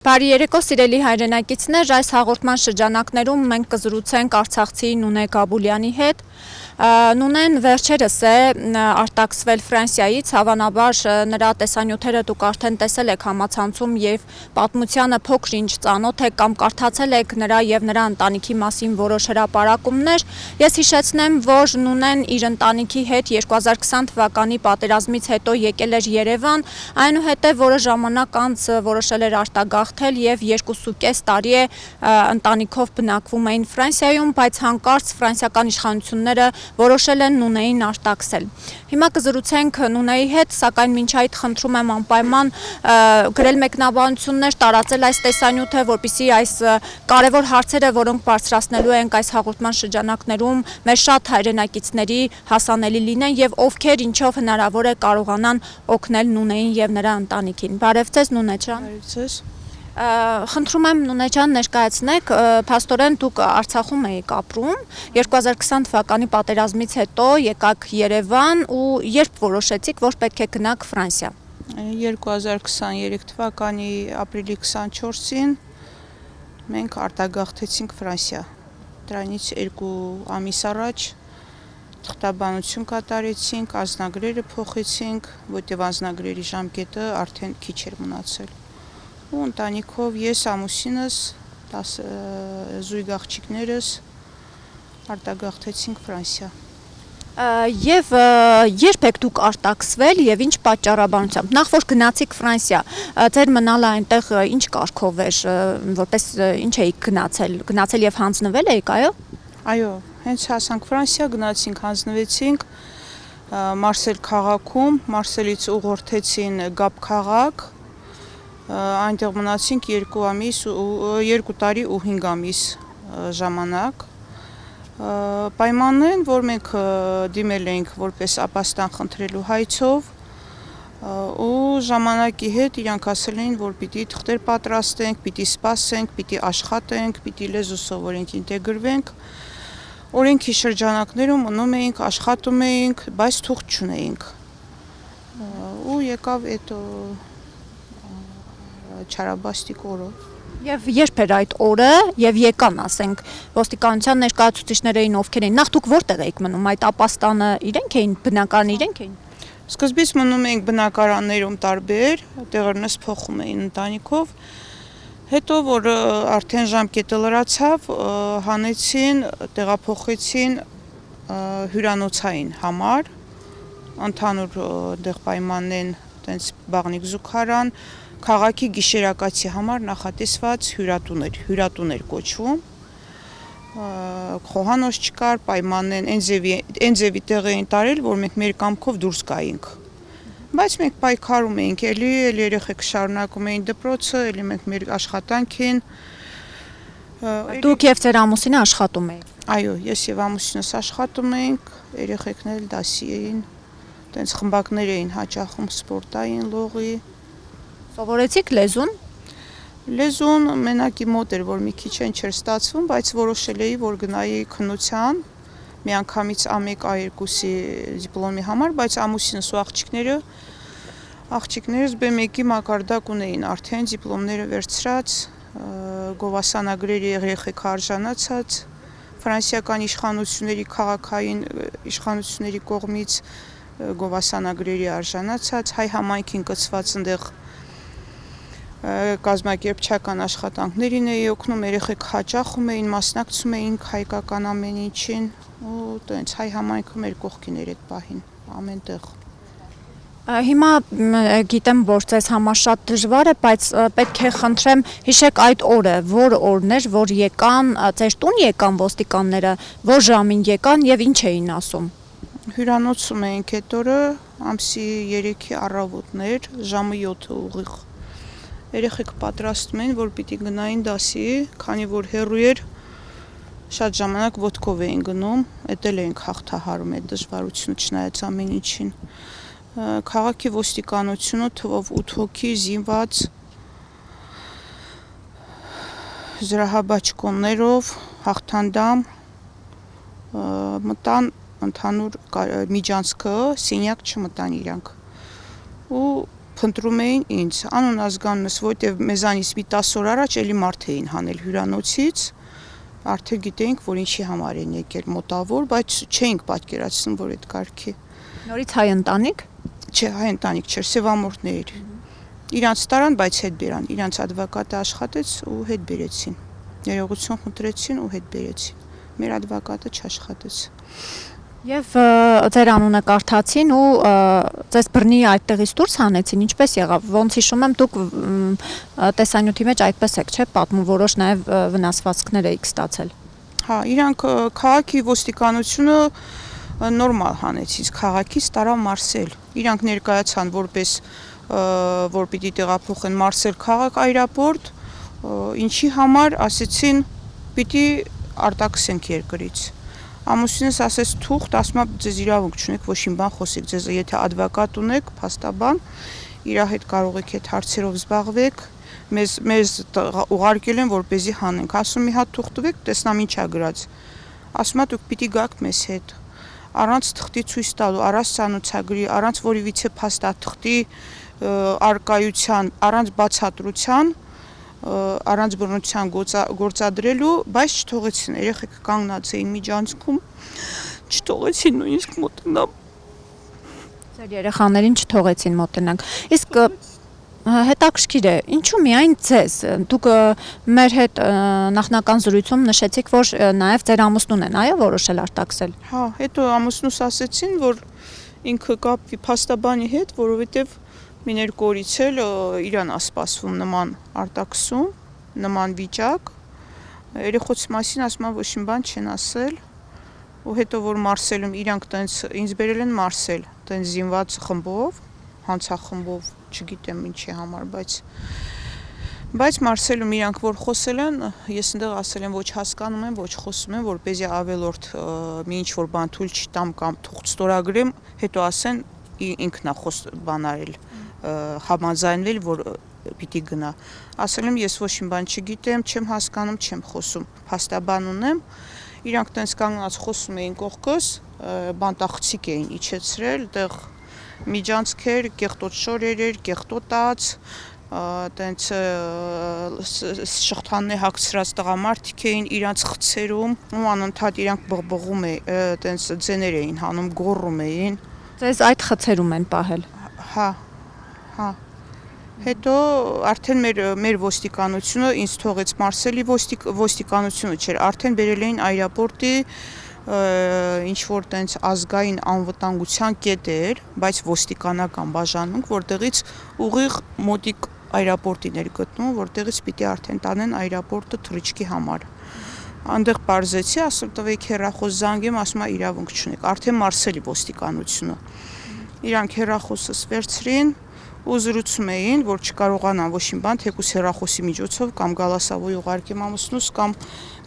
Բարի երեկո սիրելի հայրենակիցներ, այս հաղորդման շրջանակներում մենք կզրուցենք արցախցի Նունե Գաբուլյանի հետ։ Նունեն վերջերս է արտաքսվել Ֆրանսիայից, հավանաբար նրա տեսանյութերը դուք արդեն տեսել եք համացանցում եւ պատմությանը փոքր-ինչ ծանոթ եք կամ կարդացել եք նրա եւ նրա ընտանիքի մասին որոշ հրապարակումներ։ Ես հիշեցնեմ, որ Նունեն իր ընտանիքի հետ 2020 թվականի պատերազմից հետո եկել էր Երևան, այնուհետև որոշ ժամանակ անց որոշել էր արտագաղթել եւ 2.5 տարի է ընտանիքով բնակվում էին Ֆրանսիայում, բայց հանկարծ ֆրանսիական իշխանությունները որոշել են Նունեին արտաքսել։ Հիմա կզրուցենք Նունեի հետ, սակայն մինչ այդ խնդրում եմ անպայման գրել մեկնաբանություններ, տարածել այս տեսանյութը, որպեսզի այս կարևոր հարցերը, որոնք բարձրացնելու ենք այս հաղորդման շրջանակներում, մեր շատ հայրենակիցների հասանելի լինեն եւ ովքեր ինչով հնարավոր է կարողանան օգնել Նունեին եւ նրա ընտանիքին։ Բարև ձեզ Նունե ջան։ Բարև ձեզ։ Խնդրում եմ Նունե ջան ներկայացնեք, փաստորեն դուք Արցախում եք ապրում, 2020 թվականի պատերազմից հետո եկաք Երևան ու երբ որոշեցիք, որ պետք է գնաք Ֆրանսիա։ 2023 թվականի ապրիլի 24-ին մենք արտագաղթեցինք Ֆրանսիա։ Դրանից 2 ամիս առաջ թղթաբանություն կատարեցինք, անձնագրերը փոխեցինք, որտեղ անձնագրերի ժամկետը արդեն քիչ էր մնացել։ Ու ընտանիքով ես, ամուսինս, 10 զույգ աղջիկներս արտագաղթեցինք Ֆրանսիա։ Եվ երբ եք դուք արտաքսվել եւ ինչ պատճառաբանությամբ։ Նախ որ գնացիք Ֆրանսիա, ձեր մնալը այնտեղ ինչ կարգով էր, որպես ինչ էիք գնացել եւ հանձնվել էիք, այո։ Այո, հենց հասանք Ֆրանսիա, գնացինք, հանձնվեցինք Մարսել քաղաքում, Մարսելից ուղղորդեցին Գապ քաղաք, այնտեղ մնացինք 2 տարի ու 5 ամիս ժամանակ։ Պայմանն են, որ մենք դիմել էինք որպես ապաստան խնդրելու հայցով ու ժամանակի հետ իրանք ասել էին, որ պիտի թղթեր պատրաստենք, պիտի սպասենք, պիտի աշխատենք, պիտի լեզու սովորենք, ինտեգրվենք։ Օրենքի շրջանակներում մնում էինք, աշխատում էինք, բայց թուղթ չունեինք։ Ու եկավ այդ չարաբաստիկ օրը։ Եվ երբ էր այդ օրը եւ եկան, ասենք, ոստիկանության ներկայացուցիչներ էին, ովքեր էին։ Նախ դուք որտեղ էիք մնում, այդ ապաստանը իրենք էին, բնակարանը իրենք էին։ Սկզբից մնում էինք բնակարաններում տարբեր, տեղերնս փոխում էին ընտանիքով։ Հետո որ արդեն ժամկետը լրացավ, հանեցին, տեղափոխեցին հյուրանոցային համար, ընդհանուր դեղ պայմանեն տենց բաղնիկ զուգարան, քաղաքի գիշերակացի համար նախատեսված հյուրատուն էր կոչվում։ Խոհանոց չկար, պայմանեն այն ձևի տեղ էին տարել, որ մենք մեր կամքով դուրս գայինք։ Բայց մենք պայքարում էինք, էլի երեխեք շարունակում էին դպրոցը, էլի մենք մեր աշխատանքին։ Դուք եւ ձեր ամուսինը աշխատում եք։ Այո, ես եւ ամուսինս աշխատում էինք, երեխեքն էլ դասի էին, տենց խմբակներ էին հաճախում սպորտային, լողի։ Սովորեցիք լեզուն։ Լեզուն մենակի մոտ էր, որ մի քիչ չէր ստացվում, բայց որոշել էի, որ գնայի քննության, միանգամից A1, A2-ի դիպլոմի համար, բայց ամուսինս ու աղջիկներս B1-ի մակարդակ ունեին, արդեն դիպլոմները վերցրած, գովասանագրերի երեխեք արժանացած, ֆրանսիական իշխանությունների քաղաքային իշխանությունների կողմից գովասանագրերի արժանացած, հայ համայնքին կցված ընդեղ կազմակերպչական աշխատանքներին էի օգնում, երեխեք հաճախում էին, մասնակցում էինք հայկական ամեն ինչին ու տենց հայ համայնքը մեր կողքին էր այդ պահին, ամենտեղ։ Հիմա գիտեմ, որ ձեզ համար շատ դժվար է, բայց պետք է խնդրեմ, հիշեք այդ օրը, որ օրն էր, որ եկան, ձեր տուն եկան ոստիկանները, որ ժամին եկան եւ ինչ էին ասում։ Հյուրանոցում էինք այդ օրը, ամսի 3-ի առավոտն էր, ժամը 7-ը ուղիղ։ Երեխեք պատրաստում էին, որ պիտի գնային դասի, քանի որ հեռու էր, շատ ժամանակ ոտքով էին գնում, էդ էլ էինք հաղթահարում այդ դժվարությունը չնայած ամեն ինչին։ Քաղաքի ոստիկանությունը թվով 8 հոգի զինված զրահաբաճկոններով հաղթանդամ մտան ընդհանուր միջանցքը, սենյակ չմտան իրանք։ Ու փնտրում էին ինձ, անուն ազգանունս, որտեվ մեզանից մի 10 օր առաջ էլի մարդ էին հանել հյուրանոցից, արդեն գիտեինք, որ ինչի համար են եկել մոտավոր, բայց չէինք պատկերացնում, որ այդ կարգի։ Նորից հայ ընտանիք։ Չէ, հայ ընտանիք չէր, սևամորթներ էր։ Իրանց տարան, բայց հետ բերան, իրանց ադվոկատը աշխատեց ու հետ բերեցին։ Ներողություն խնդրեցին ու հետ բերեցին։ Մեր ադվոկատը չաշխատեց։ Եվ ձեր անունը կարդացին ու ձեզ բռնի այդտեղից դուրս հանեցին, ինչպես եղավ։ Ոնց հիշում եմ, դուք տեսանյութի մեջ այդպես եք, չէ՞, պատմում, որոշ նաև վնասվածքներ եք ստացել։ Հա, իրանք քաղաքի ոստիկանությունը նորմալ հանեցից քաղաքից տարավ Մարսել։ Իրանք ներկայացան որպես որ պիտի տեղափոխեն Մարսել քաղաք այրապորտ, ինչի համար ասեցին պիտի արտաքսենք երկրից։ Ամուսինս ասեց թուղթ, ասում է ձեզ իրավունք չունեք ոչ մի բան խոսեք, ձեզ եթե ադվոկատ ունեք, փաստաբան, իր հետ կարող եք այդ հարցերով զբաղվեք, մեզ ուղարկել են որպեսզի հանենք։ Ասում մի հատ թուղթ տվեք, տեսնամ ինչ ա գրած։ Ասում է դուք պիտի գաք մեզ հետ։ Առանց թղթի ցույց տալու, առանց ցանոթագրի, առանց որևիցե փաստաթղթի արկայության, առանց բացատրության, առանց բռնության գործադրելու, բայց չթողեցին, երեխեք կանգնած էին միջանցքում, չթողեցին նույնիսկ մոտենամ։ Ձեր երեխաներին չթողեցին մոտենանք։ Իսկ հետաքրքիր է, ինչու միայն ձեզ։ Դուք մեր հետ նախնական զրույցում նշեցիք, որ նաև ձեր ամուսնուն են, այո, որոշել արտաքսել։ Հա, հետո ամուսնուս ասեցին, որ ինքը կապվի փաստաբանի հետ, որովհետև մի երկու օրից էլ իրան ա սպասվում նման արտաքսում, նման վիճակ։ Երեխոց մասին ասում եմ ոչ մի բան չեն ասել։ Ու հետո որ Մարսելում իրանք տենց ինձ բերել են Մարսել, տենց զինված խմբով, հանցախմբով, չգիտեմ ինչի համար, բայց Մարսելում իրանք որ խոսել են, ես այնտեղ ասել եմ ոչ հասկանում եմ, ոչ խոսում եմ, որպեսզի ավելորդ մի ինչ որ բան թույլ չտամ կամ թուղթ ստորագրեմ, հետո ասեն ինքն ա բան արել, համաձայնվել, որ պիտի գնա։ Ասել եմ ես ոչ մի բան չգիտեմ, չեմ հասկանում, չեմ խոսում, փաստաբան ունեմ։ Իրանք տենց կանգնած խոսում էին կողքս, բանտախցիկ էին իջեցրել, այդտեղ միջանցքեր, կեղտոտ շորեր էր, կեղտոտած, տենց շղթաններ հագցրած տղամարդիկ էին իրանց խցերում, ու անընդհատ իրանք բղբղում էին, տենց ձեներ էին հանում, գոռում էին։ Ձեզ այդ խցերում են պահել։ Հա։ Հետո արդեն մեր ոստիկանությունը ինձ թողեց Մարսելի ոստիկանությունը չէր, արդեն բերել էին այրապորտի ինչ որ տենց ազգային անվտանգության կետ էր, բայց ոստիկանական բաժանմունք, որտեղից ուղիղ մոտիկ այրապորտին էր գտնում, որտեղից պիտի արդեն տանեն այրապորտը թռիչքի համար։ Այնտեղ պարզեցի, ասում տվեք հեռախոս զանգեմ, ասում է իրավունք չունեք, արդեն Մարսելի ոստիկանությունը։ Իրանք հեռախոսս վերցրին ու զրուցում էին, որ չկարողանան ոչ մի բան, թեկուզ հեռախոսի միջոցով կամ գալասավոյ ուղարկեմ ամուսնուս կամ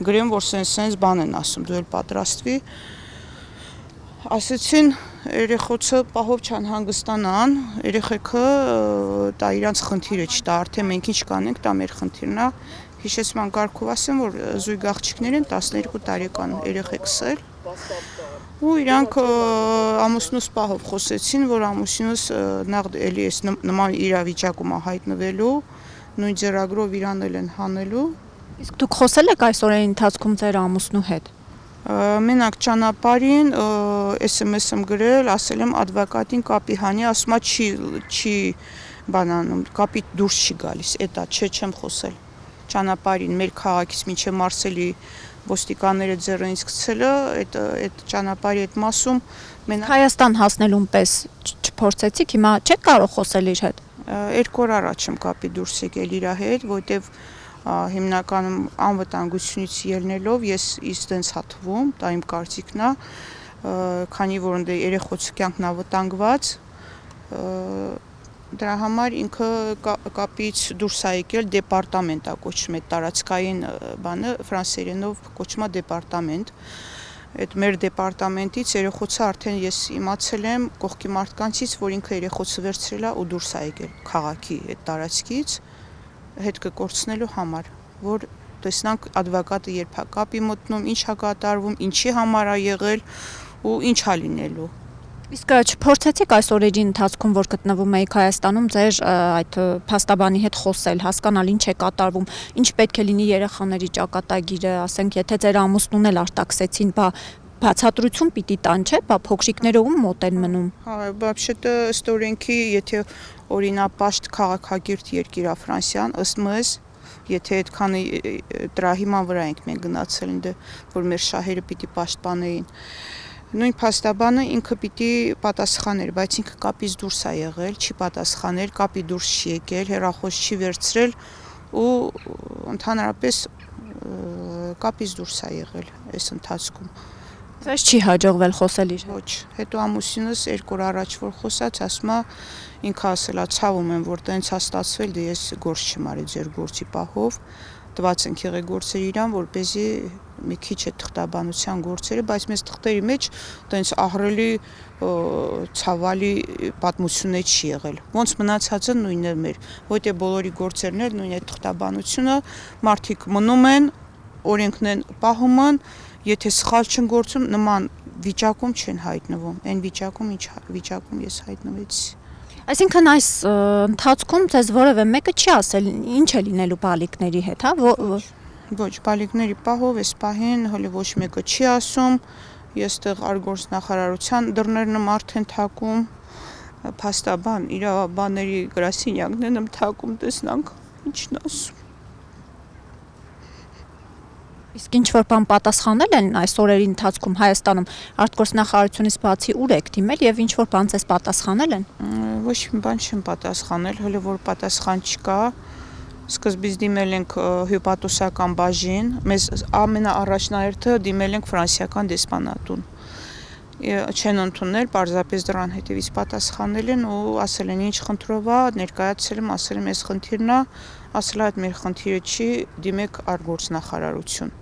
գրեմ, որ սենց բան են ասում, դու էլ պատրաստվի։ Ասեցին երեխոցը պահով չանհանգստանան, երեխեքը դա իրանց խնդիրը չտա, արդեն մենք ինչ կանենք, դա մեր խնդիրն է։ Հիշեցման կարգով ասեմ, որ զույգ աղջիկներ են 12 տարեկան երեխեքս էլ։ Ու իրանք ամուսնուս պահով խոսեցին, որ ամուսինուս նախ էլի էս նման իրավիճակում է հայտնվելու, նույն ձեռագրով իրան էլ են հանելու։ Իսկ դուք խոսել եք այս օրերի ընթացքում ձեր ամուսնու հետ։ Մենակ ճանապարհին SMS-ում գրել, ասել եմ ադվոկատին կապի հանի, ասում է չի բանանում, կապի դուրս չի գալիս, էտա չեմ խոսել։ Ճանապարհին մեր քաղաքից մինչև Մարսելի ոստիկանները ձեռը ինձ գցելը, այդ ճանապարհի այդ մասում մենակ Հայաստան հասնելուն պես չփորձեցիք, հիմա չեք կարող խոսել իր հետ։ 2 օր առաջ եմ կապի դուրս եկել իր հետ, որտեվ հիմնականում անվտանգությունից ելնելով ես տենց հատվում, դա իմ կարծիքն է, քանի որ ընդ երեխոց կյանքն ավտանգված, դրա համար ինքը կապից դուրս է եկել, դեպարտամենտ է կոչվում, այդ տարածքային բանը ֆրանսերենով կոչվում է դեպարտամենտ։ Այդ մեր դեպարտամենտից երեխոցը արդեն ես իմացել եմ կողքի մարդկանցից, որ ինքը երեխոցը վերցրել է ու դուրս է եկել քաղաքի այդ տարածքից հետ կկորցնելու համար, որ տեսնանք ադվոկատը երբ է կապի մտնում, ինչ է կատարվում, ինչի համար է եղել ու ինչ է լինելու։ Իսկ չփորձեցիք այս օրերի ընթացքում, որ գտնվում եք Հայաստանում, ձեր այդ փաստաբանի հետ խոսել, հասկանալ ինչ է կատարվում, ինչ պետք է լինի երեխաների ճակատագիրը, ասենք, եթե ձեր ամուսնուն էլ արտաքսեցին, բացատրություն պիտի տան, չէ՞, փոքրիկները ում մոտ են մնում։ Հա, вообще-то ըստ օրենքի, եթե օրինապաշտ քաղաքագիրտ երկիր է Ֆրանսիան, ըստ մեզ, եթե այդքան դրա հիման վրա ենք մենք գնացել ինձ, որ մեր շահերը պիտի պաշտպանեին։ Նույն փաստաբանը ինքը պիտի պատասխաներ, բայց ինքը կապից դուրս է եղել, չի պատասխանել, կապի դուրս չի եկել, հեռախոս չի վերցրել ու ընդհանրապես կապից դուրս է եղել այս ընթացքում։ Ձեզ չի հաջողվել խոսել իր հետ։ Ոչ, հետո ամուսինս 2 օր առաջ որ խոսած, ասում է ինքը ասել է ցավում եմ, որ տենց է ստացվել, դե ես գործ չեմ արի ձեր գործի պահով, տված ենք եղել գործեր իրան, որպեսզի մի քիչ է թղթաբանության գործերը, բայց մեզ թղթերի մեջ տենց ահռելի ցավալի պատմություններ չի եղել։ Ոնց մնացածը նույնն է մեր, որտեղ բոլորի գործերն էլ նույն է թղթաբանությունը, մարդիկ մնում են, օրենքն են պահում են, եթե սխալ չեն գործում, նման վիճակում չեն հայտնվում։ Այն վիճակում, ինչ վիճակում ես հայտնվեցի։ Այսինքն այս ընթացքում ձեզ որևէ մեկը չի ասել ինչ է լինելու բալիկների հետ, հա։ Ոչ, բալիկների պահով էս պահին հələ ոչ մեկը չի ասում։ Ես տեղ արտգործնախարարության դռներն եմ արդեն թակում, փաստաբան, իրավաբանների գրասենյակներն եմ թակում, տեսնանք ինչն ասում։ Իսկ ինչ որ բան պատասխանել են այս օրերի ընթացքում Հայաստանում արտգործնախարարությունից բացի ուր եք դիմել եւ ինչ որ բան ձեզ պատասխանել են։ Ոչ մի բան չեմ պատասխանել, հələ որ պատասխան չկա։ Սկզբից դիմել ենք հյուպատոսական բաժին, մեզ ամենաառաջնահերթը դիմել ենք ֆրանսիական դեսպանատուն։ Չեն ընդունել, պարզապես դրան հետևից պատասխանել են ու ասել են ինչ խնդրով է, ներկայացել եմ, ասել եմ այս խնդիրն է, ասել այդ մեր խնդիրը չի, դիմեք արտգործնախարարություն։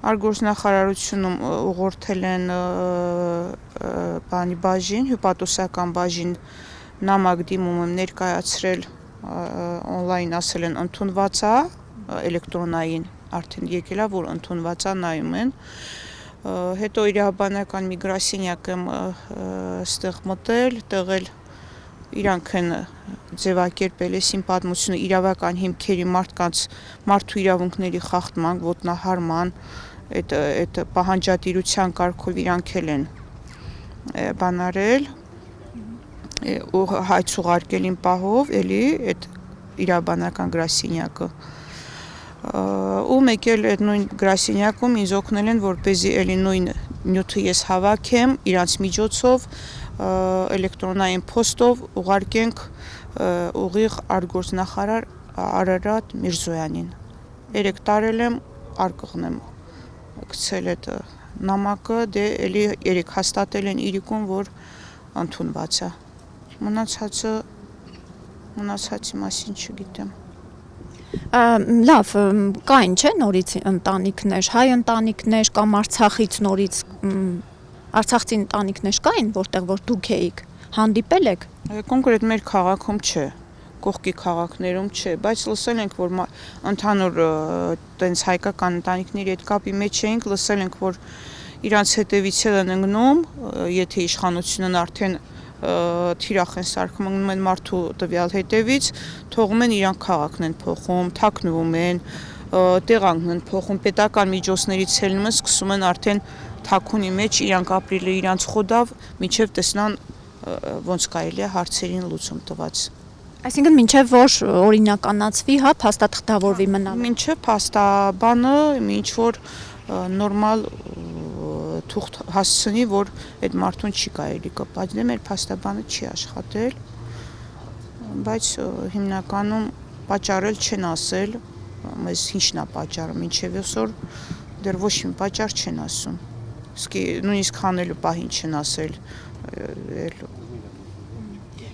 Արտգործնախարարությունում ուղղորդել են բանի բաժին, հյուպատոսական բաժին նամակ դիմում եմ ներկայացրել on-line ասել են ընդունված է, էլեկտրոնային արդեն եկել է, որ ընդունված է, նայում են։ Հետո իրավաբանական մի գրասենյակ եմ ստեղ մտել, տեղել իրանք են ձևակերպել այսին պատմությունը իրավական հիմքերի մարդու իրավունքների խախտման, ոտնահարման, այդ պահանջատիրության կարգով իրանք են բանարել ու հայց ուղարկել իմ պահով, էլի այդ իրավաբանական գրասենյակը ու մեկ էլ այդ նույն գրասենյակում ինձ օգնել են, որպեսզի էլի նույն նյութը ես հավաքեմ իրանց միջոցով էլեկտրոնային փոստով ուղարկենք ուղիղ արտգործնախարար Արարատ Միրզոյանին։ 3 տարել եմ արկղն եմ գցել այդ նամակը, դե էլի 3 հաստատել են իրիկում, որ ընդունված է։ Մնացածի մասին չգիտեմ։ Լավ, կային չէ նորից ընտանիքներ, հայ ընտանիքներ կամ Արցախից նորից Արցախցի ընտանիքներ կային, որտեղ որ դուք էիք, հանդիպել եք։ Կոնկրետ մեր քաղաքում չէ, կողքի քաղաքներում չէ, բայց լսել ենք, որ ընդհանուր տենց հայկական ընտանիքների հետ կապի մեջ էինք, լսել ենք, որ իրանց հետևից են ընկնում, եթե իշխանությունն արդեն թիրախ են սարքում, ընկնում են մարդու տվյալ հետևից, թողում են իրանք քաղաքն են փոխում, թաքնվում են, տեղանքն են փոխում, պետական միջոցներից ելնում են, սկսում են արդեն թաքունի մեջ իրանք ապրիլը իրանց խոդավ, մինչև տեսնան ոնց կարելի է հարցերին լուծում տված։ Այսինքն մինչև որ օրինականացվի, հա, փաստաթղթավորվի մնալ։ Մինչև փաստաբանը ինչ որ նորմալ թուղթ հասցնի, որ այդ մարդուն չի կարելի կպած, դե մեր փաստաբանը չի աշխատել, բայց հիմնականում պատճառել չեն ասել, մեզ ինչն է պատճառը, մինչև այսօր դեռ ոչ մի պատճառ չեն ասում։ Իսկ նույնիսկ հանելու պահին չեն ասել։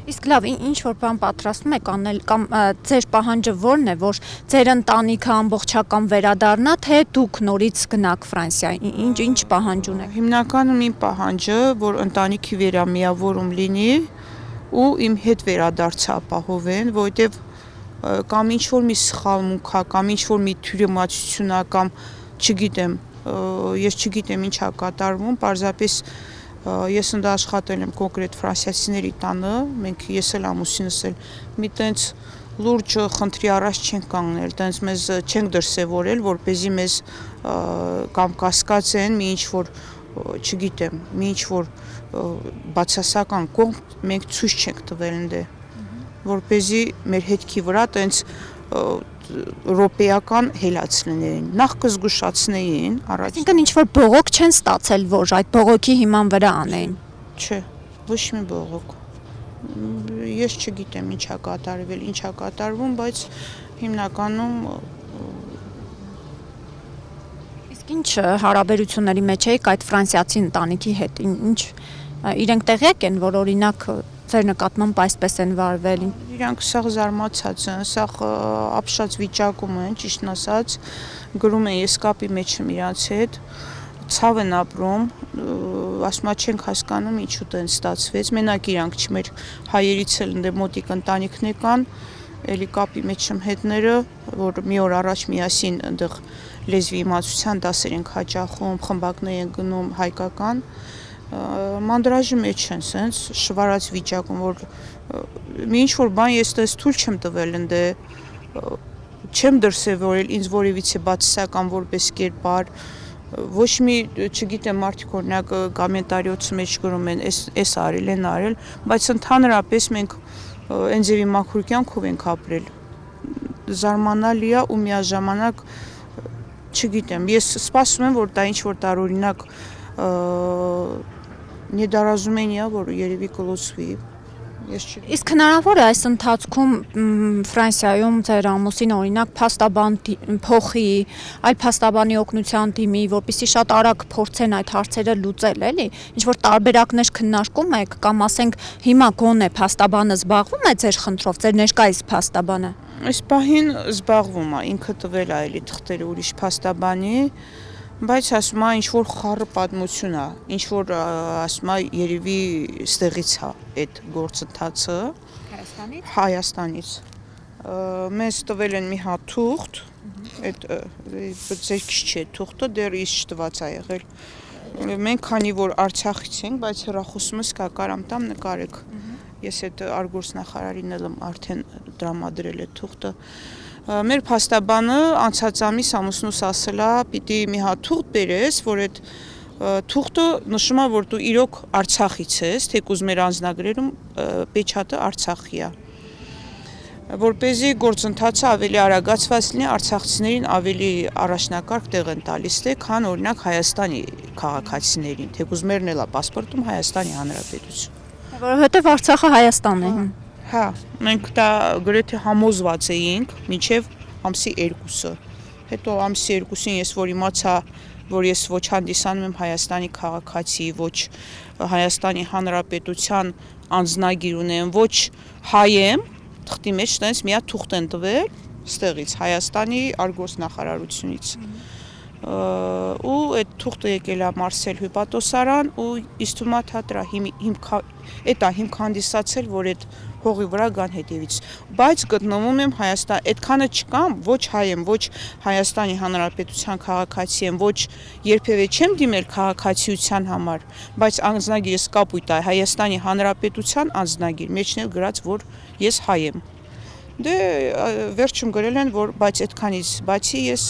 Իսկ լավ, ինչ որ բան պատրաստում եք անել կամ ձեր պահանջը որն է, որ ձեր ընտանիքը ամբողջական վերադառնա, թե դուք նորից գնաք Ֆրանսիա, ինչ պահանջ ունեք։ Հիմնականում իմ պահանջը, որ ընտանիքի վերամիավորում լինի ու իմ հետ վերադարձը ապահովեն, որովհետև կամ ինչ որ մի սխալմունք կա, կամ ինչ որ մի թյուրիմացություն կա, կամ չգիտեմ, ես չգիտեմ ինչ է կատարվում, պարզապես Ես ընդ աշխատել եմ կոնկրետ ֆրանսիացիների տանը, ես էլ ամուսինս էլ մի տենց լուրջ խնդրի առաջ չենք կանգնել, տենց մեզ չենք դրսևորել, որպեսզի մեզ կամ կասկածեն մի ինչ-որ, չգիտեմ, մի ինչ-որ բացասական կողմ մենք ցույց չենք տվել ընդ, որպեսզի մեր հետքի վրա տենց ռոպեական հելած լինեին, նախ կզգուշացնեին առաջ։ Այսինքն ինչ-որ բողոք չեն ստացել, որ այդ բողոքի հիման վրա անեին։ Չէ, ոչ մի բողոք։ Ես չգիտեմ ինչա կատարվել, ինչա կատարվում, բայց հիմնականում Իսկ ինչ հարաբերությունների մեջ եք այդ ֆրանսիացի ընտանիքի հետ, ինչ իրենք տեղյակ են, որ օրինակ ձեր նկատմամբ այսպես են վարվել։ Իրանք սաղ զարմացած են, սաղ ապշած վիճակում են, ճիշտն ասած, գրում են ես կապի մեջ եմ իրանց հետ, ցավ են ապրում, ասում չենք հասկանում ինչու տենց ստացվեց, մենակ իրանք չմեր հայերից էլ ընդ մոտիկ ընտանիքներ կան, էլի կապի մեջ եմ հետները, որ մի օր առաջ միասին այնտեղ լեզվի իմացության դասեր ենք հաճախում, խմբակներ են գնում հայկական, մանդրաժի մեջ են սենց շվարած վիճակում, որ մի ինչ-որ բան ես տես թույլ չեմ տվել ընդ չեմ դրսևորել ինձ որևիցե բացասական որպես կերպար, ոչ մի, չգիտեմ, մարդիկ օրինակ կոմենտարիոց մեջ գրում են, էս արել, են արել, բայց ընդհանրապես մենք այն ձևի մաքուր կյանքով ենք ապրել, զարմանալի է ու միաժամանակ, չգիտեմ, ես սպասում եմ, որ դա ինչ-որ տարօրինակ Նեդարազումենիա, որ երևի կլուծվի, ես չգիտեմ։ Իսկ հնարավոր է այս ընթացքում Ֆրանսիայում ձեր ամուսին օրինակ փաստաբան փոխի, այլ փաստաբանի օգնության դիմի, որպեսզի շատ արագ փորձեն այդ հարցերը լուծել, էլի, ինչ որ տարբերակներ քննարկում եք, կամ ասենք հիմա գոնե փաստաբանը զբաղվում է ձեր խնդրով, ձեր ներկայիս փաստաբանը։ Այս պահին զբաղվում է, ինքը տվել է էլի թղթերը ուրիշ փաստաբանի, բայց ասում է ինչ-որ խառը պատմություն է, ինչ-որ ասում է երևի ստեղից է այդ գործընթացը Հայաստանից։ Մեզ տվել են մի հատ թուղթ, այդ ձեր քիչ թուղթը դեռ իս չտված է եղել։ Մենք քանի որ Արցախից ենք, բայց հեռախոսումս կա, կարամ տամ նկարեք։ Ես այդ արգորսնախարարին եմ արդեն դրամադրել այդ թուղթը։ Մեր փաստաբանը անցած ամիս ամուսնուս ասել է, պիտի մի հատ թուղթ բերես, որ այդ թուղթը նշում է, որ դու իրոք Արցախից ես, թեկուզ մեր անձնագրերում պեչատը Արցախի է։ Որպեսզի գործընթացը ավելի արագացված լինի, արցախցիներին ավելի առաջնակարգ տեղ են տալիս, քան օրինակ Հայաստանի քաղաքացիներին, թեկուզ մերն էլ է պասպորտում Հայաստանի Հանրապետություն։ Որովհետև Արցախը Հայաստանն է։ Հա, մենք դա գրեթե համոզված էինք մինչև ամսի 2-ը։ Հետո ամսի 2-ին ես որ իմացա, որ ես ոչ հանդիսանում եմ Հայաստանի քաղաքացի, ոչ Հայաստանի Հանրապետության անձնագիր ունեմ, ոչ հայ եմ, թղթի մեջ տենց մի հատ թուղթ են տվել, ստեղից Հայաստանի արգորսնախարարությունից։ Ու այդ թուղթը եկել է Մարսել հյուպատոսարան ու ինձ թվում է թատրա էտա հիմք հանդիսացել, որ այդ հողի վրա գան հետևից, բայց գտնվում եմ Հայաստան, այդքանը չկամ, ոչ հայ եմ, ոչ Հայաստանի Հանրապետության քաղաքացի եմ, ոչ երբևէ չեմ դիմել քաղաքացիության համար, բայց անձնագիրս կապույտ է Հայաստանի Հանրապետության անձնագիր, մեջն էլ գրած, որ ես հայ եմ։ Դե վերջում գրել են, որ բայց այդքանից բացի ես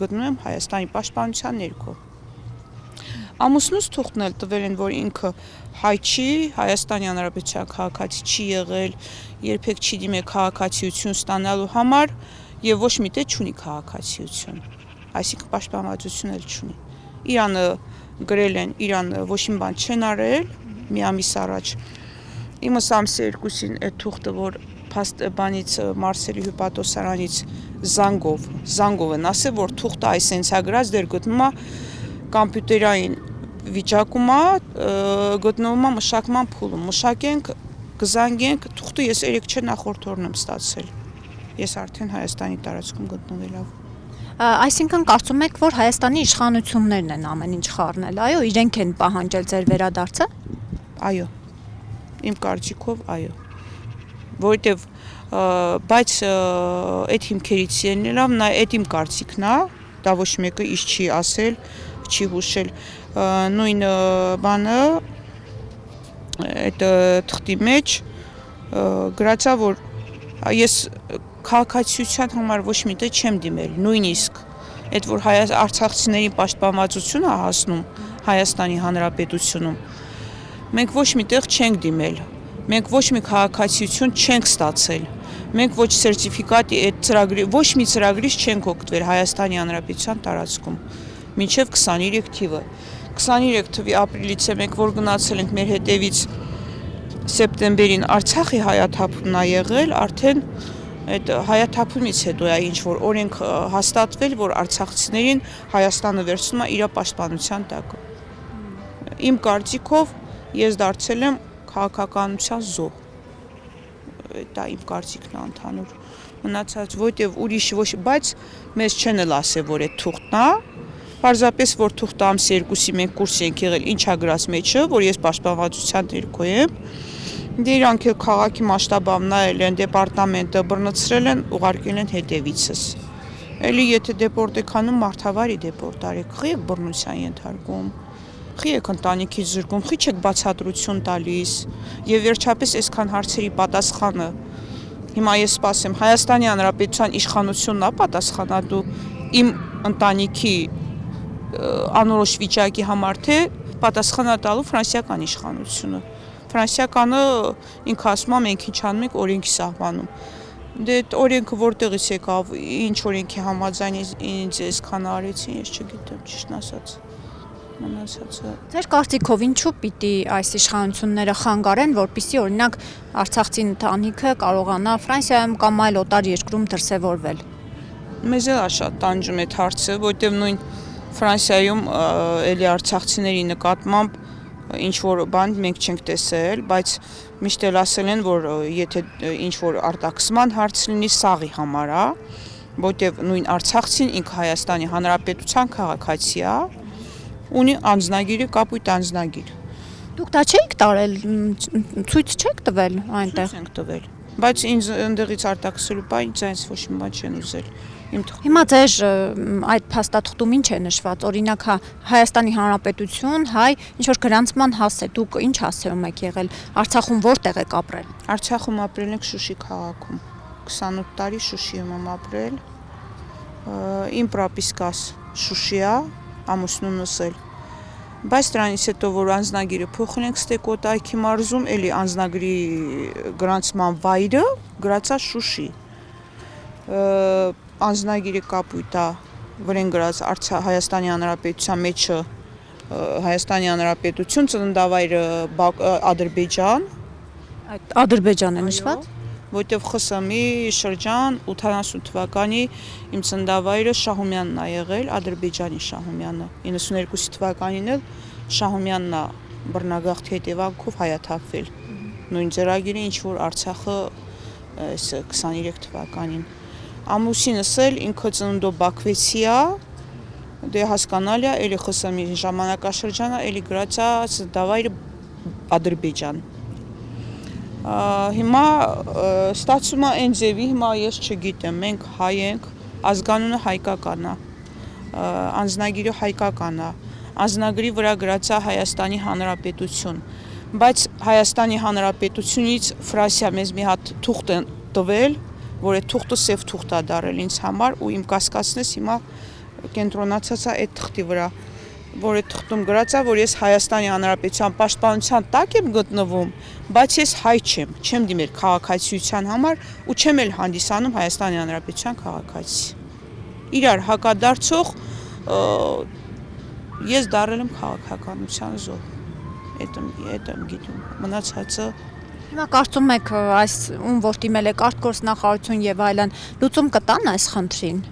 գտնում եմ Հայաստանի պաշտպանության ներքո։ Ամուսնուս թուղթն էլ տվել են, որ ինքը հայ չի, Հայաստանի Հանրապետության քաղաքացի չի եղել, երբեք չի դիմել քաղաքացիություն ստանալու համար եւ ոչ մի տեղ չունի քաղաքացիություն։ Այսինքն պաշտպանվածություն էլ չունի։ Իրանը գրել են, Իրան ոչ մի բան չեն արել, մի ամիս առաջ։ Իմս ամսի 2-ին այդ թուղթը, որ փաստաբանից Մարսելի հյուպատոսարանից զանգով են ասել, որ թուղթը այսենց է գրած, դեռ գտնում է կոմպյուտերային վիճակում է, գտնվում է մշակման փուլում, մշակենք, կզանգենք, թուղթը ես 3 չէ նախորդ օրն եմ ստացել, ես արդեն Հայաստանի տարածքում գտնվել եմ։ Այսինքն կարծում եք, որ Հայաստանի իշխանություններն են ամեն ինչ խառնել, այո, իրենք են պահանջել ձեր վերադարձը։ Այո, իմ կարծիքով այո, որովհետև բայց այդ հիմքերից ելնելով նա այդ իմ կարծիքն է, դա ոչ մեկը ինչ չի ասել, չի հուշել, նույն բանը այդ թղթի մեջ գրածա, որ ես քաղաքացիության համար ոչ մի տեղ չեմ դիմել, նույնիսկ այդ որ արցախցիների պաշտպանվածություն է հասնում Հայաստանի Հանրապետությունում, մենք ոչ մի տեղ չենք դիմել, մենք ոչ մի քաղաքացիություն չենք ստացել, մենք ոչ սերտիֆիկատի այդ ծրագրի, ոչ մի ծրագրից չենք օգտվել Հայաստանի Հանրապետության տարածքում, մինչև 23 թիվը, 23 թվի ապրիլից է մենք որ գնացել ենք մեր հետևից սեպտեմբերին Արցախի հայաթափումն է եղել, արդեն այդ հայաթափումից հետո է ինչ որ օրենք հաստատվել, որ արցախցիներին Հայաստանը վերցնում է իր պաշտպանության տակ։ Իմ կարծիքով ես դարձել եմ քաղաքականության զոհ։ Դա իմ կարծիքն է ընդհանուր։ Մնացած որտեվ ուրիշ ոչ, բայց մեզ չեն էլ ասել, որ այդ թուղթն է։ Պարզապես որ թուղթը ամսի 2-ի մենք կուրս ենք եղել, ինչա գրած մեջը, որ ես պաշտպանվածության ներքո եմ։ Դե իրանք էլ քաղաքի մասշտաբով նայել են, դեպարտամենտը բռնցրել են, ուղարկել են հետևիցս։ Էլի եթե դեպորտ եք անում, մարդավարի դեպորտ արեք, խի եք բռնության ենթարկում, խի եք ընտանիքից զրկում, խի չեք բացատրություն տալիս։ Եվ վերջապես այսքան հարցերի պատասխանը հիմա ես սպասեմ Հայաստանի Հանրապետության իշխանությունն է պատասխանատու իմ ընտանիքի անորոշ վիճակի համար, թե պատասխանա տալու ֆրանսիական իշխանությունը։ Ֆրանսիականը ինքը ասում է մենք ինչ անում ենք օրենքի սահմանում։ Դե այդ օրենքը որտեղից եկավ, ինչ օրենքի համաձայն ինձ այսքան արեցին, ես չգիտեմ, ճիշտն ասած։ Մնացածը։ Ձեր կարծիքով ինչու պիտի այս իշխանությունները խանգարեն, որպեսզի օրինակ Արցախցի ընտանիքը կարողանա Ֆրանսիայում կամ այլ օտար երկրում դրսևորվել։ Մեզ էլ շատ տանջում է հարցը, որտեղ նույն Ֆրանսիայում էլի արցախցիների նկատմամբ ինչ որ բան մենք չենք տեսել, բայց միշտ էլ ասել են, որ եթե ինչ որ արտաքսման հարց լինի, սաղի համար է, որտեղ նույն արցախցին ինքը Հայաստանի Հանրապետության քաղաքացի է, ունի անձնագիրը, կապույտ անձնագիր։ Դուք դա չեք տարել, ցույց չեք տվել այնտեղ։ Ցույց ենք տվել, բայց ինձ ընդեղից արտաքսելու բան ինձ ոչ մի բան չեն ուզել։ Հիմա ձեր այդ փաստաթղթում ինչ է նշված, օրինակ Հայաստանի Հանրապետություն, հայ, ինչ որ գրանցման հաս է, դուք ինչ հասցեում եք եղել, Արցախում որտեղ եք ապրել։ Արցախում ապրել ենք Շուշի քաղաքում, 28 տարի Շուշիում եմ ապրել, իմ պրոպիսկաս Շուշի է, ամուսնունս էլ, բայց դրանից հետո որ անձնագիրը փոխել ենք Ստեկոտայքի մարզում, էլի անձնագրի գրանցման վայրը գրածա Շուշի։ Անձնագիրը կապույտ է, վրեն գրած Հայաստանի Հանրապետության մեջը Հայաստանի Հանրապետություն, ծննդավայրը Ադրբեջան։ Այդ Ադրբեջան է նշված։ Որտեվ ԽՍՀՄ-ի շրջան 80 թվականի իմ ծննդավայրը Շահումյանն է եղել, Ադրբեջանի Շահումյանը։ 92 թվականին էլ Շահումյանն է բռնագաղթի հետևանքով հայաթափվել։ Նույն ծրագիրը ինչ որ Արցախը 23 թվականին։ Ամուսինս էլ ինքը ծննդով Բաքվեցի է, դե հասկանալի է, էլի ԽՍՀՄ-ի ժամանակաշրջանը էլի գրած է ծննդավայրը Ադրբեջան։ Հիմա ստացվում է այն ձևի, հիմա ես չգիտեմ, մենք հայ ենք, ազգանունը հայկական է, անձնագիրը հայկական է, անձնագրի վրա գրած է Հայաստանի Հանրապետություն, բայց Հայաստանի Հանրապետությունից Ֆրանսիա մեզ մի հատ թուղթ են տվել, որ այդ թուղթը սև թուղթ է դարել ինձ համար ու իմ կասկածնես հիմա կենտրոնացած է այդ թղթի վրա, որ այդ թղթում գրած է, որ ես Հայաստանի Հանրապետության պաշտպանության տակ եմ գտնվում, բայց ես հայ չեմ դիմել քաղաքացիության համար ու չեմ էլ հանդիսանում Հայաստանի Հանրապետության քաղաքացի։ Իրար հակադարձող ես դարձել եմ քաղաքականության զոհ։ Այդ եմ գիտում, մնացածը Հիմա կարծում եք այս ում որ դիմել եք արտգործնախարարություն եւ այլն լուծում կտան այս խնդրին։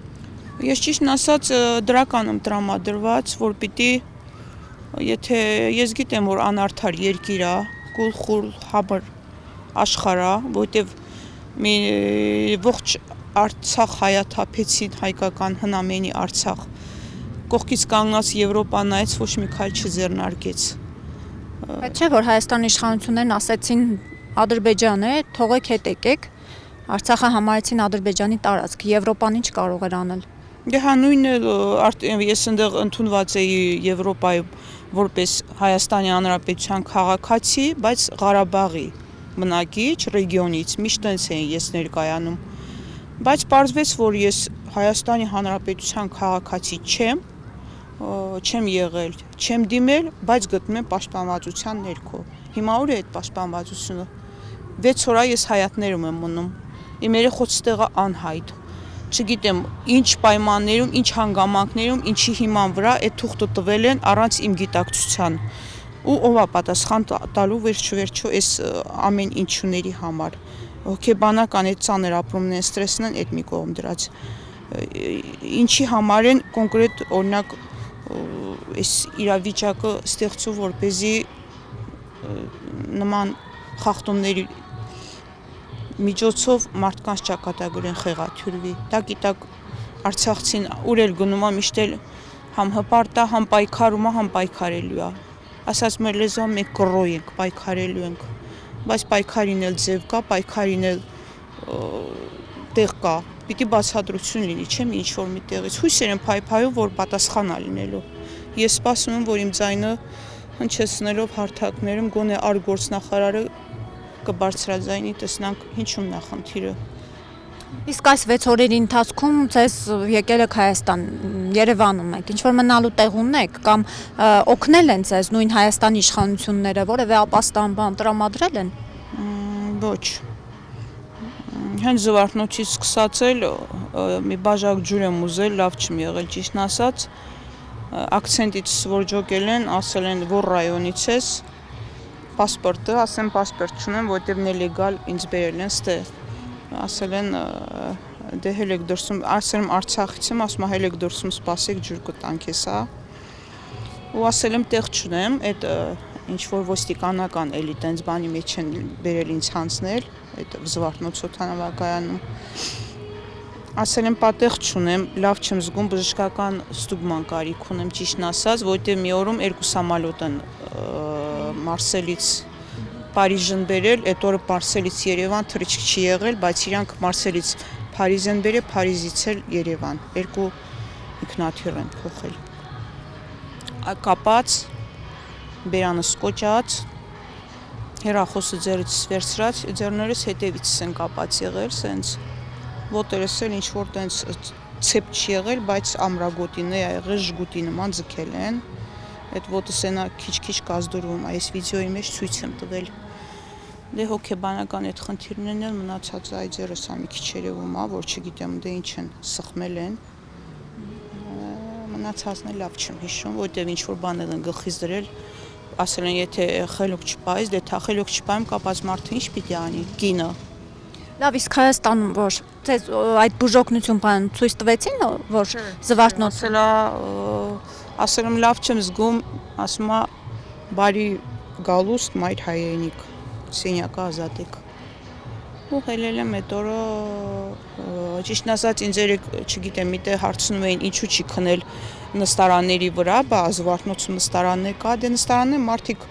Ես ճիշտն ասած դրական եմ տրամադրված, որ պիտի եթե ես գիտեմ որ անարդար երկիր է, գուլխուլ համր աշխարհ է, որտեվ մի ողջ Արցախ հայաթափեցին հայկական հնամենի Արցախ կողքից կանգնած Եվրոպան նայեց ոչ մի քայլ չձեռնարկեց։ Բայց չէ որ Հայաստանի իշխանություններն ասեցին Ադրբեջան է, թողեք հետ եկեք, Արցախը համարեցին Ադրբեջանի տարածք, Եվրոպան ինչ կարող էր անել։ Դե հա նույնը ես ընդեղ ընդունված էի Եվրոպայում, որպես Հայաստանի Հանրապետության քաղաքացի, բայց Ղարաբաղի բնակիչ ռեգիոնից միշտ այնց էին ես ներկայանում, բայց պարզվեց, որ ես Հայաստանի Հանրապետության քաղաքացի չեմ եղել, չեմ դիմել, բայց գտնում եմ պաշտպանվածության ներքո։ Հիմա ուր է այդ պաշտպանվածությունը։ 6 օր ես հայատներում եմ մնում։ Իմ երեխոց տեղը անհայտ։ Չգիտեմ, ինչ պայմաններում, ինչ հանգամանքներում, ինչի հիման վրա այդ թուղթը տվել են առանց իմ գիտակցության։ Ու ով է պատասխան տալու վերջ-վերջո այս ամեն ինչուների համար։ Հոգեբանական այդ ծանր ապրումն են, ստրեսն են, այդ մի կողմ դրած։ Ինչի համար են կոնկրետ օրինակ այս իրավիճակը ստեղծում, որպեսզի նման խախտումների միջոցով մարդկանց ճակատագրեն խեղաթյուրվի։ Դա գիտակ Արցախցին ուր էլ գնում է, միշտ էլ համ հպարտ է, համ պայքարում է, համ պայքարելու է։ Ասած մեր լեզվով մենք կռոյ ենք, պայքարելու ենք, բայց պայքարին էլ ձև կա, պայքարին էլ տեղ կա։ Պիտի բացատրություն լինի, չեմ ինչ որ մի տեղից։ Հույսեր եմ փայփայում, որ պատասխան է լինելու։ Ես սպասում եմ, որ իմ ձայնը հնչեցնելով հարթակներում գոնե արտգործնախարարը կբարձրաձայնի, տեսնանք ինչու՞մն է խնդիրը։ Իսկ այս 6 օրերի ընթացքում ձեզ եկել եք Հայաստան, Երևանում եք, ինչ որ մնալու տեղ ունեք կամ օգնել են ձեզ նույն Հայաստանի իշխանությունները, որևէ ապաստան բան տրամադրել են։ Ոչ։ Հենց Զվարթնոցից սկսած էլ մի բաժակ ջուր եմ ուզել, լավ չեմ եղել, ճիշտն ասած։ Ակցենտից որ ջոկել են, ասել են, որ ռայոնից ես, պասպորտը, ասեմ պասպորտ չունեմ, որտեղ նելեգալ ինձ բերել են ստեղ։ Ասել են դե հել եք դրսում, ասել եմ Արցախից եմ, ասում հել եք դրսում սպասեք ջուր կտանք հեսա։ Ու ասել եմ տեղ չունեմ, այդ ինչ որ ոստիկանական էլի տենց բանի մեջ են բերել ինձ հանձնել, այդ Զվարթնոց օդանավակայանում։ Ասել եմ պատեղ չունեմ, լավ չեմ զգում, բժշկական ստուգման կարիք ունեմ, ճիշտն ասած, որտեղ մի օրում 2 սամալոտ են Մարսելից Փարիժն բերել, այդ օրը Մարսելից Երևան թռիչք չի եղել, բայց իրանք Մարսելից Փարիզ են բերել, Փարիզից էլ Երևան, 2 ինքնաթիռ են փոխել։ Կապած, բերանս կոճած, հեռախոսը ձեռից վերցրած, ձեռներս հետևից են կապած եղել, սենց ոտերս էլ ինչ որ տենց ցեպ չի եղել, բայց ամրագոտին է եղել, ժգուտի նման ձգել են։ Այդ ոտս ենա քիչ-քիչ կազդուրվում, այս վիդեոյի մեջ ցույց եմ տվել։ Դե հոգեբանական այդ խնդիրներն էլ մնացած այ ձերս ամի քիչ երևում է, որ չգիտեմ դե ինչ են, սխմել են։ Մնացածն էլ լավ չեմ հիշում, որտեղ ինչ որ բաներ են գլխից դրել, ասել են եթե խելոք չպայես, դե թա խելոք չպայեմ կապած մարդը ինչ պիտի անի, կինը։ Լավ, իսկ Հայաստանում որ ձեզ այդ բուժօգնություն բան ցույց տվեցին, որ Զվարթնոց ասել եմ լավ չեմ զգում, ասում է բարի գալուստ մայր հայրենիք, սենյակը ազատեք։ Ու հելել եմ այդ օրը, ճիշտն ասած ինձ երեք, չգիտեմ, միտեղ հարցնում էին ինչու չի քնել նստարանների վրա, բա Զվարթնոցում նստարաններ կա, դե նստարաններ մարդիկ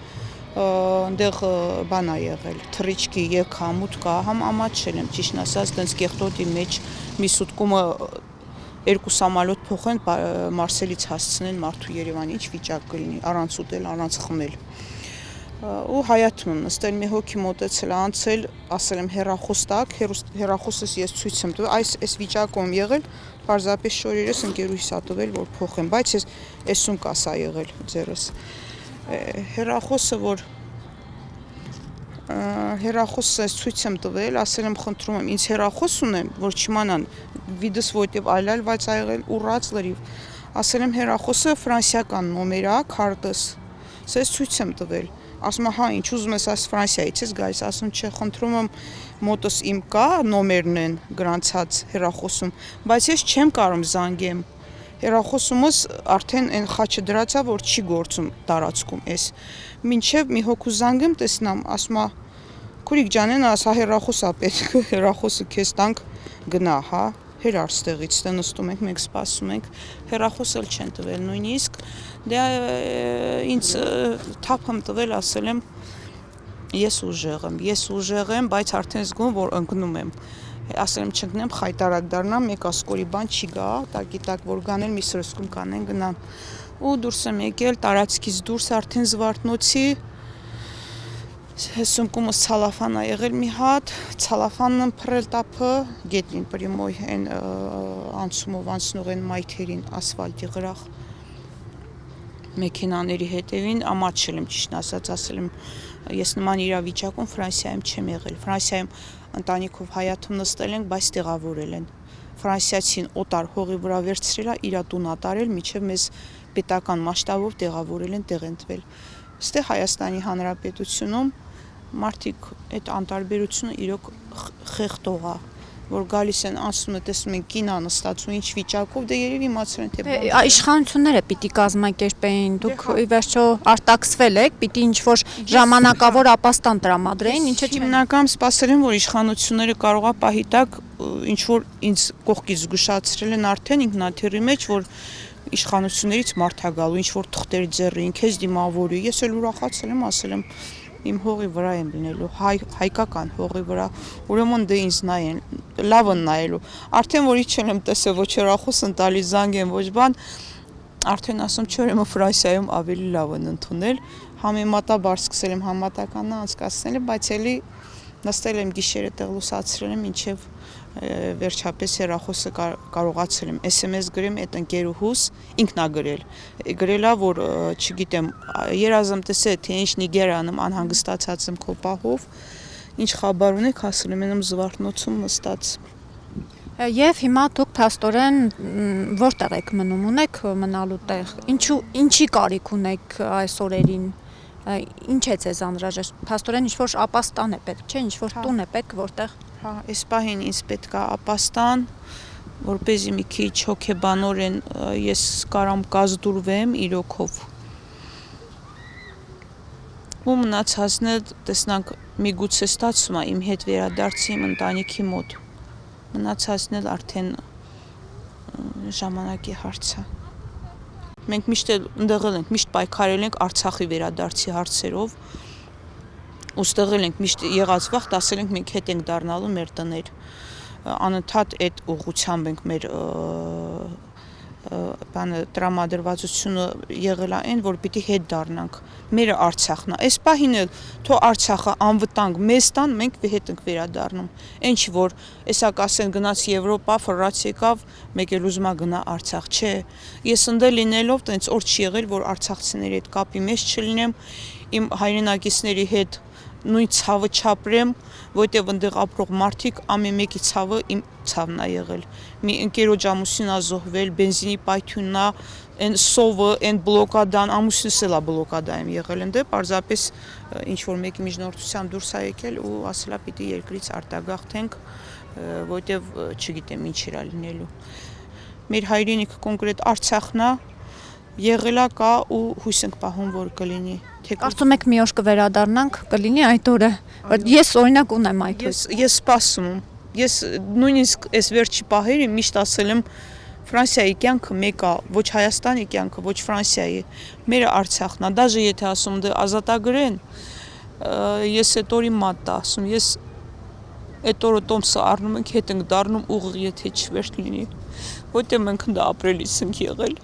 այնտեղ բան է եղել, թռիչքի եկա, մութ կա, համ ամաչել եմ, ճիշտն ասած, տենց կեղտոտի մեջ մի սուտկումը 2 սամալոտ փոխեն, Մարսելից հասցնեն մարդու Երևան, ինչ վիճակ կլինի, առանց ուտել, առանց խմել։ Ու հայաթում եմ նստել, մի հոգի մոտեցել, անցել, ասել եմ հեռախոս տակ, հեռախոսս ես ցույց եմ տվել, այս վիճակում եղել, պարզապես շորերս ընկերուհիս ա տվել, որ փոխեմ, բայց ես էսում կասա եղել ձերս։ Հեռախոսը որ հեռախոսը ցույց եմ տվել, ասել եմ խնդրում եմ ինձ հեռախոս ունեմ, որ չիմանան վիդես որտեվ այլայլված ա եղել ուռած լրիվ։ Ասել եմ հեռախոսը ֆրանսիական նոմեր է, քարտս։ Սես ցույց եմ տվել։ Ասում է հա ինչ ուզում ես աս Ֆրանսիայից ես գալիս, ասում չէ խնդրում եմ մոտս իմ կա նոմերն են գրանցած հեռախոսում, բայց ես չեմ կարող զանգեմ։ Հեռախոսումս արդեն այն խաչը դրած է, որ չի գործում տարածքում էս։ Մինչև մի հոգու զանգեմ, տեսնամ, ասում է քուրիկ ջանեն, ասա հեռախոս է պետք, հեռախոսը քեզ տանք գնա, հա, հերար ստեղից, դե նստում ենք, մենք սպասում ենք, հեռախոս էլ չեն տվել նույնիսկ, դե ինձ թափ եմ տվել, ասել եմ ես ուժեղ եմ, բայց արդեն զգում, որ ընկնում եմ։ ասել եմ չընկնեմ, խայտարակ դառնամ, մեկ ասկորի բան չի գա, տակ որ գանել մի սրսկում կանեն գնամ։ Ու դուրս եմ եկել, տարածքից դուրս արդեն Զվարթնոցի սումկումս ցալաֆան ա եղել մի հատ, ցալաֆանն եմ փռել տափը, գետնին պրիմոյ են անցումով անցնող են մայթերին ասֆալտի գրախ մեքենաների հետևին, ամաչել եմ ճիշտ ասած, ասել եմ ես նման իրավիճակում Ֆրանսիայում չեմ եղել, Ֆրանսիայում ընտանիքով հայաթում նստել ենք, բայց տեղավորել են, ֆրանսիացին օտար հողի վրա վերցրել ա, իրա տուն ատարել, միջև մեզ պետական մասշտաբով տեղավորել են, տեղենտվել, ստե Հայաստանի Հանրապետությունում մարդիկ այդ անտարբերությունը իրոք խեղդող է, որ գալիս են անցնում են տեսնում են կինա նստած ու ինչ վիճակով, դե երևի իմացել են թե Իշխանությունները պիտի կազմակերպեին, դուք ի վերջո արտաքսվել եք, պիտի ինչ-որ ժամանակավոր ապաստան տրամադրեին, ինչը չի հիմնական սպասել եմ, որ իշխանությունները կարող է պահի տակ ինչ-որ ինձ կողքից զգուշացրել են արդեն ինքնաթիռի մեջ, որ իշխանություններից մարդ է գալու, ինչ-որ թղթեր ձեռի, ինքեզ դիմավորի, ես էլ ուրախացել եմ, ասել եմ իմ հողի վրա եմ լինելու, հայկական հողի վրա, ուրեմն դե ինձ նայեն, լավ են նայելու, արդեն որ իջել եմ տեսել, ոչ հեռախոս են տալիս, զանգ են, ոչ բան, արդեն ասում չորեմը Ֆրանսիայում ավելի լավ են ընդունել, համեմատաբար սկսել եմ համատականը անցկացնել, բայց էլի նստել եմ գիշերը տեղ լուսացրել եմ, ինչև վերջապես հեռախոսը կարողացել եմ SMS գրեմ այդ ընկերուհուս, ինքն ա գրել ա, որ չգիտեմ, երազեմ տեսել, թե ինչ Նիգերիանում անհանգստացած եմ քո պահով, ինչ խաբար ունեք, ասել եմ եմ Զվարթնոցում նստած։ Եվ հիմա դուք փաստորեն որտեղ եք մնում, ունեք մնալու տեղ, ինչի կարիք ունեք այս օրերին, ինչ է ձեզ անհրաժեշտ, փաստորեն ինչ-որ ապաստան է պետք, չէ, ինչ-որ տուն է պետք, որտեղ Հա, այս պահին ինձ պետք է ապաստան, որպեսզի մի քիչ հոգեբանորեն ես կարամ կազդուրվեմ իրոքով։ Ու մնացածն էլ տեսնանք միգուցե ստացվում է իմ հետ վերադարձի իմ ընտանիքի մոտ։ Մնացածն էլ արդեն ժամանակի հարց է։ Մենք միշտ ընդեղել ենք, միշտ պայքարել ենք Արցախի վերադարձի հարցերով։ Ուստեղել ենք միշտ եղած վաղտ ասել ենք մենք հետ ենք դառնալու մեր տներ անընդհատ այդ ուղղությամբ ենք մեր բանը տրամադրվածությունը եղել այն որ պիտի հետ դառնանք մերը Արցախն է այս պահին էլ թո Արցախը անվտանգ մեզ տան մենք հետ ենք վերադառնում ինչ որ էսա կասեն գնաց Եվրոպա ֆրանս եկավ մեկ էլ ուզում է գնա Արցախ չէ ես ընդել լինելով տենց օր չի եղել որ արցախցիների հետ կապի մեջ չլինեմ իմ հայրենակիցների հետ նույն ցավը չապրեմ, որտեղ այնտեղ ապրող մարդիկ ամեն մեկի ցավը իմ ցավն է եղել։ Մի ընկերոջ ամուսինն է զոհվել, բենզինի պայթյունն է, այն սովը, այն բլոկադան, ամուսինս էլ է բլոկադա եմ եղել այնտեղ, պարզապես ինչ որ մեկի միջնորդությամբ դուրս է եկել ու ասելա պիտի երկրից արտագաղթենք, որտեղ չգիտեմ ինչ էր լինելու։ Մեր հայրենիքը կոնկրետ Արցախն է, եղելա կա ու հույս ենք պահում որ կլինի Կարծում եք մի օր կվերադառնանք կլինի այդ օրը ես օրինակ ունեմ այդ ես սպասում եմ ես նույնիսկ այս վերջի պահերին միշտ ասել եմ Ֆրանսիայի կյանքը մեկ է ոչ Հայաստանի կյանքը ոչ Ֆրանսիայի մերը Արցախն է դաժե եթե ասում դե ազատագրեն ես այդ օրի մատ ասում ես այդ օրը տոմսը առնում ենք հետ ենք դառնում ուղիղ եթե չվերջ լինի որտեղ մենք դա ապրելիս ենք եղել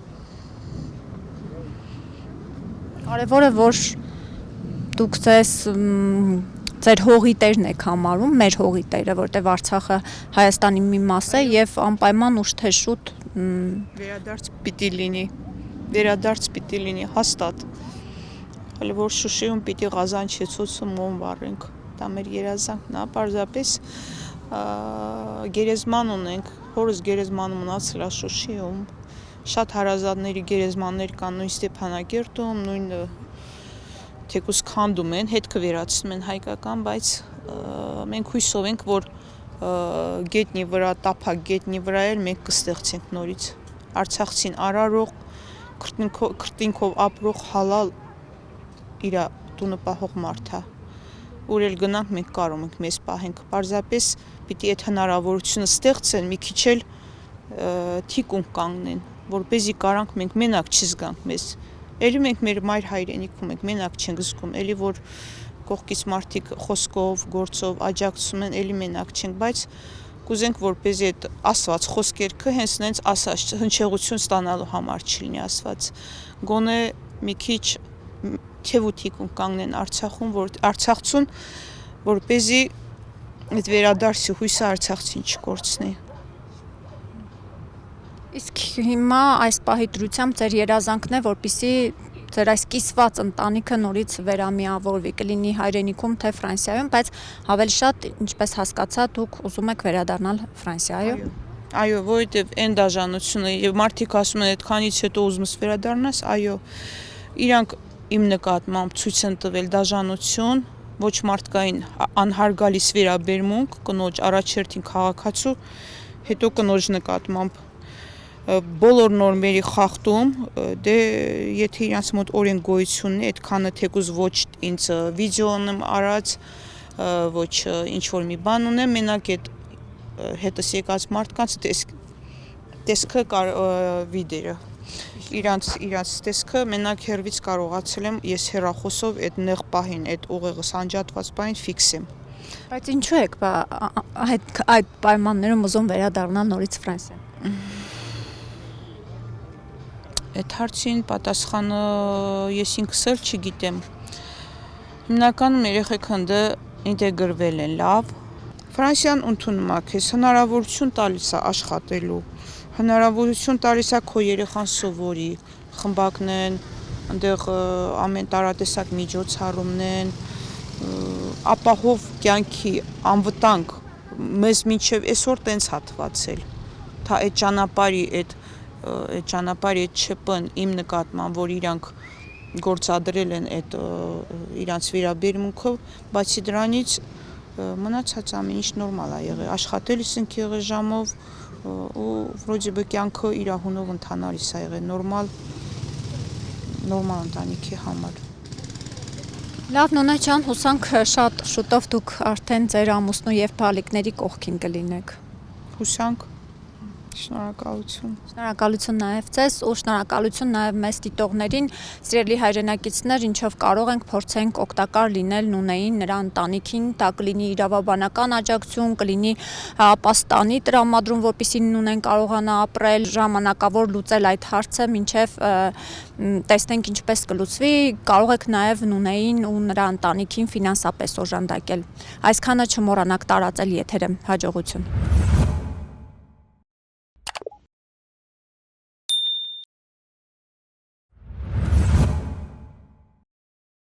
Կարևորը որ դուք ձեր հողի տերն եք համարում, մեր հողի տերը, որտեղ Արցախը Հայաստանի մի մաս է եւ անպայման ուշ թե շուտ վերադարձ պիտի լինի հաստատ։ Հələ որ Շուշիում պիտի Ղազանչեցուցը մոմ վառենք, դա մեր երազանքն է, պարզապես գերեզման ունենք, հորս գերեզմանը մնացել է Շուշիում։ Շատ հարազատների գերեզմաններ կան նույն Ստեփանակերտում, նույն թեկուզ քանդում են, հետ կվերացնում են հայկական, բայց մենք հույսով ենք, որ գետնի վրա, տափակ գետնի վրա էլ մենք կստեղծենք նորից Արցախցին արարող, քրտինքով ապրող հալալ իր տունը պահող մարդ է, ուր էլ գնանք մենք կարող ենք մեզ պահենք, պարզապես պիտի այդ հնարավորությունը ստեղծեն, մի քիչ էլ թիկունք կանգնեն որպեսզի կարանք մենք մենակ չզգանք մեզ, էլի մենք մեր մայր հայրենիքում ենք, մենակ չենք զգում, էլի որ կողքից մարդիկ խոսքով, գործով աջակցում են, էլի մենակ չենք, բայց կուզենք որպեսզի այդ ասված խոսքերքը հենց նենց ասած հնչեղություն ստանալու համար չլինի ասված։ Գոնե մի քիչ թևութիկուն կանգնեն Արցախցուն, որպեսզի այդ վերադարձի հույսը Արցախցին չկորցնի։ Իսկ հիմա այս պահի դրությամբ ձեր երազանքն է, որպեսզի ձեր այս կիսված ընտանիքը նորից վերամիավորվի, կլինի հայրենիքում թե Ֆրանսիայում, բայց ավելի շատ, ինչպես հասկացա, դուք ուզում եք վերադառնալ Ֆրանսիայում։ Այո, որովհետև այն դաժանությունը եւ մարդիկ ասում են այդքանից հետո ուզում ես վերադառնաս, այո, իրանք իմ նկատմամբ ցույց են տվել դաժանություն, ոչ մարդկային անհարգալից վերաբերմունք, կնոջ առաջերտին քաղաքացու, հետո կնոջ նկատմամբ բոլոր նորմերի խախտում, դե եթե իրանց մոտ օրենք գոյություն ունի, այդքանը թեկուզ ոչ ինձ վիդեոն եմ արած, ոչ ինչ որ մի բան ունեմ, մենակ այդ հետս եկած մարդկանց տեսքը վիդերը, իրանց տեսքը մենակ հերվից կարողացել եմ ես հեռախոսով այդ նեղ պահին, այդ ուղեղը սանջատված պահին ֆիքսեմ։ Բայց ինչու եք այդ պայմաններում ուզում վերադառնալ նորից Ֆրանսիա։ Այդ հարցին պատասխանը ես ինքս էլ չգիտեմ։ Հիմնականում երեխեք հնդը ինտեգրվել են լավ։ Ֆրանսիան ընդունում է քեզ, հնարավորություն տալիս է աշխատելու, հնարավորություն տալիս է քո երեխան սովորի, խմբակն են, այնտեղ ամեն տարատեսակ միջոցառումն են, ապահով կյանքի անվտանգ մեզ մինչև այսօր տենց հատվածել, թա այդ ճանապարհի այդ ՉՊ-ն իմ նկատմամբ, որ իրանք գործադրել են այդ իրանց վերաբերմունքով, բացի դրանից մնացած ամեն ինչ նորմալ է եղել, աշխատել ենք եղել ժամով ու վրոդի բը կյանքը իր հունով ընթանալիս է եղել, նորմալ ընտանիքի համար։ Լավ, Նոնա ջան, հուսանք շատ շուտով դուք արդեն ձեր ամուսնու եւ բալիկների կողքին կլինեք։ Հուսանք, շնորհակալություն։ Շնորհակալություն նաև ձեզ ու շնորհակալություն նաև մեզ դիտողներին, սիրելի հայրենակիցներ, ինչով կարող ենք փորձենք օգտակար լինել Նունեին, նրա ընտանիքին, դա կլինի իրավաբանական աջակցություն, կլինի ապաստանի տրամադրում, որպեսզի Նունեն կարողանա ապրել, ժամանակավոր լուծել այդ հարցը, մինչև տեսնենք ինչպես կլուծվի, կարող եք նաև Նունեին ու նրա ընտանիքին ֆինանսապես օժանդակել։ Այսքանը չմոռանաք տարածել եթերը, հաջողություն։